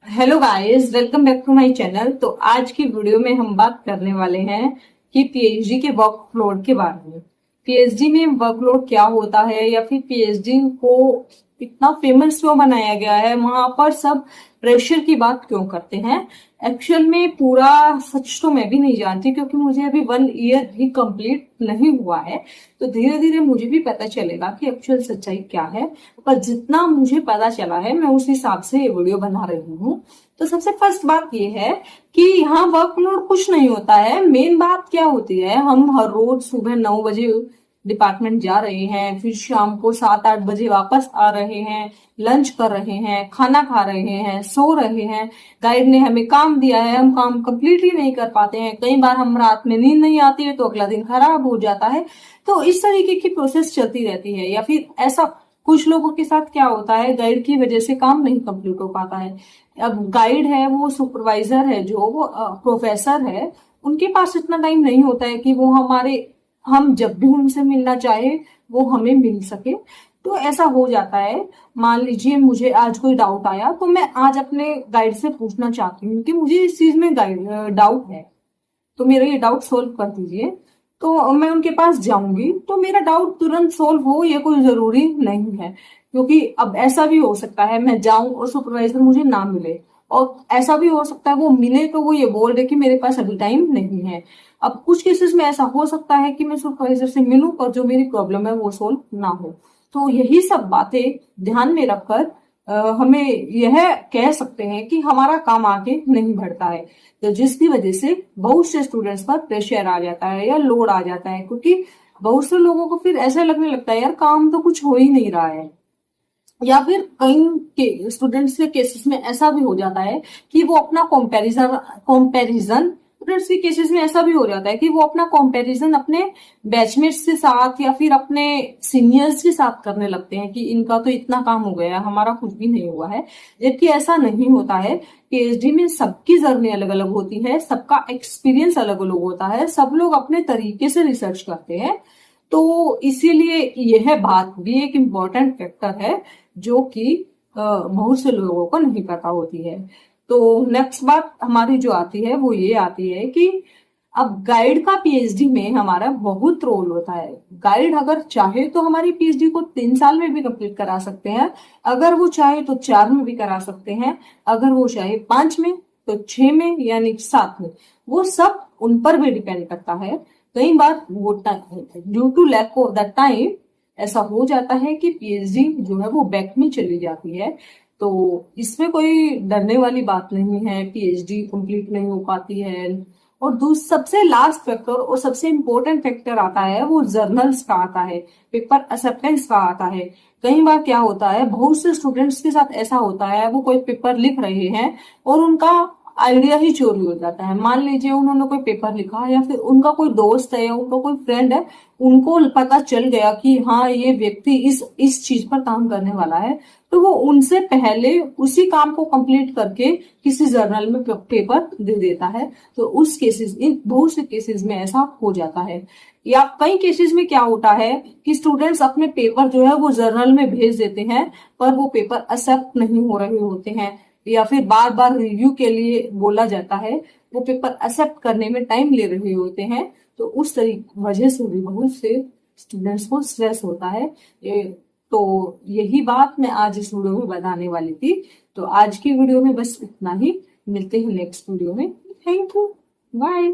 Hello guys, welcome back to my channel. तो आज की वीडियो में हम बात करने वाले हैं कि पीएचडी के वर्कलोड के बारे में। पीएचडी में वर्कलोड क्या होता है या फिर पीएचडी को इतना फेमस क्यों बनाया गया है, वहां पर सब प्रेशर की बात क्यों करते हैं। एक्चुअल में पूरा सच तो मैं भी नहीं जानती, क्योंकि मुझे अभी 1 ईयर भी कंप्लीट नहीं हुआ है। तो धीरे धीरे मुझे भी पता चलेगा कि एक्चुअल सच्चाई क्या है। पर जितना मुझे पता चला है मैं उस हिसाब से ये वीडियो बना रही हूँ। तो सबसे फर्स्ट बात ये है कि यहाँ वर्कलोड कुछ नहीं होता है। मेन बात क्या होती है, हम हर रोज सुबह 9 बजे डिपार्टमेंट जा रहे हैं, फिर शाम को 7-8 बजे वापस आ रहे हैं, लंच कर रहे हैं, खाना खा रहे हैं, सो रहे हैं। गाइड ने हमें काम दिया है, हम काम कंप्लीटली नहीं कर पाते हैं। कई बार हम रात में नींद नहीं आती है तो अगला दिन खराब हो जाता है। तो इस तरीके की प्रोसेस चलती रहती है। या फिर ऐसा कुछ लोगों के साथ क्या होता है, गाइड की वजह से काम नहीं कंप्लीट हो पाता है। अब गाइड है, वो सुपरवाइजर है, जो वो प्रोफेसर है, उनके पास इतना टाइम नहीं होता है कि वो हम जब भी उनसे मिलना चाहे वो हमें मिल सके। तो ऐसा हो जाता है। मान लीजिए मुझे आज कोई डाउट आया तो मैं आज अपने गाइड से पूछना चाहती हूँ कि मुझे इस चीज में डाउट है, तो मेरा ये डाउट सोल्व कर दीजिए। तो मैं उनके पास जाऊंगी तो मेरा डाउट तुरंत सोल्व हो ये कोई जरूरी नहीं है। क्योंकि अब ऐसा भी हो सकता है मैं जाऊं और सुपरवाइजर मुझे ना मिले, और ऐसा भी हो सकता है वो मिले तो वो ये बोल रहे कि मेरे पास अभी टाइम नहीं है। अब कुछ केसेस में ऐसा हो सकता है कि मैं सुपरवाइजर से मिलूं पर जो मेरी प्रॉब्लम है वो सोल्व ना हो। तो यही सब बातें ध्यान में रखकर हमें यह कह सकते हैं कि हमारा काम आगे नहीं बढ़ता है। तो जिसकी वजह से बहुत से स्टूडेंट्स पर प्रेशर आ जाता है या लोड आ जाता है, क्योंकि बहुत से लोगों को फिर ऐसा लगने लगता है यार काम तो कुछ हो ही नहीं रहा है। या फिर कई के स्टूडेंट्स के केसेस में ऐसा भी हो जाता है कि वो अपना कंपैरिजन स्टूडेंट्स के केसेस में ऐसा भी हो जाता है कि वो अपना कंपैरिजन अपने बैचमेट्स के साथ या फिर अपने सीनियर्स के साथ करने लगते हैं कि इनका तो इतना काम हो गया है, हमारा कुछ भी नहीं हुआ है। जबकि ऐसा नहीं होता है। पीएचडी में सबकी जर्नी अलग अलग होती है, सबका एक्सपीरियंस अलग अलग होता है, सब लोग अपने तरीके से रिसर्च करते हैं। तो इसीलिए यह बात भी एक इम्पॉर्टेंट फैक्टर है जो कि बहुत से लोगों को नहीं पता होती है। तो नेक्स्ट बात हमारी जो आती है वो ये आती है कि अब गाइड का पीएचडी में हमारा बहुत रोल होता है। गाइड अगर चाहे तो हमारी पीएचडी को 3 साल में भी कंप्लीट करा सकते हैं, अगर वो चाहे तो 4 में भी करा सकते हैं, अगर वो चाहे 5 में तो 6 में यानी 7 में। वो सब उन पर भी डिपेंड करता है। कई बार वो due to lack of the time ऐसा हो जाता है कि पीएचडी जो है वो बैक में चली जाती है। तो इसमें कोई डरने वाली बात नहीं है, पीएचडी कंप्लीट नहीं हो पाती है। और सबसे लास्ट फैक्टर और सबसे इंपॉर्टेंट फैक्टर आता है वो जर्नल्स का आता है, पेपर एक्सेप्टेंस का आता है। कई बार क्या होता है, बहुत से स्टूडेंट्स के साथ ऐसा होता है, वो कोई पेपर लिख रहे हैं और उनका आइडिया ही चोरी हो जाता है। मान लीजिए उन्होंने कोई पेपर लिखा या फिर उनका कोई दोस्त है या उनका कोई फ्रेंड है, उनको पता चल गया कि हाँ ये व्यक्ति इस चीज पर काम करने वाला है, तो वो उनसे पहले उसी काम को कंप्लीट करके किसी जर्नल में पेपर दे देता है। तो उस केसेस इन बहुत से केसेस में ऐसा हो जाता है। या कई केसेस में क्या होता है कि स्टूडेंट्स अपने पेपर जो है वो जर्नल में भेज देते हैं, पर वो पेपर एक्सेप्ट नहीं हो रहे होते हैं, या फिर बार बार रिव्यू के लिए बोला जाता है, वो पेपर एक्सेप्ट करने में टाइम ले रहे होते हैं। तो उस तरीके वजह से भी बहुत से स्टूडेंट्स को स्ट्रेस होता है। तो यही बात मैं आज इस वीडियो में बताने वाली थी। तो आज की वीडियो में बस इतना ही, मिलते हैं नेक्स्ट वीडियो में। Thank you, bye.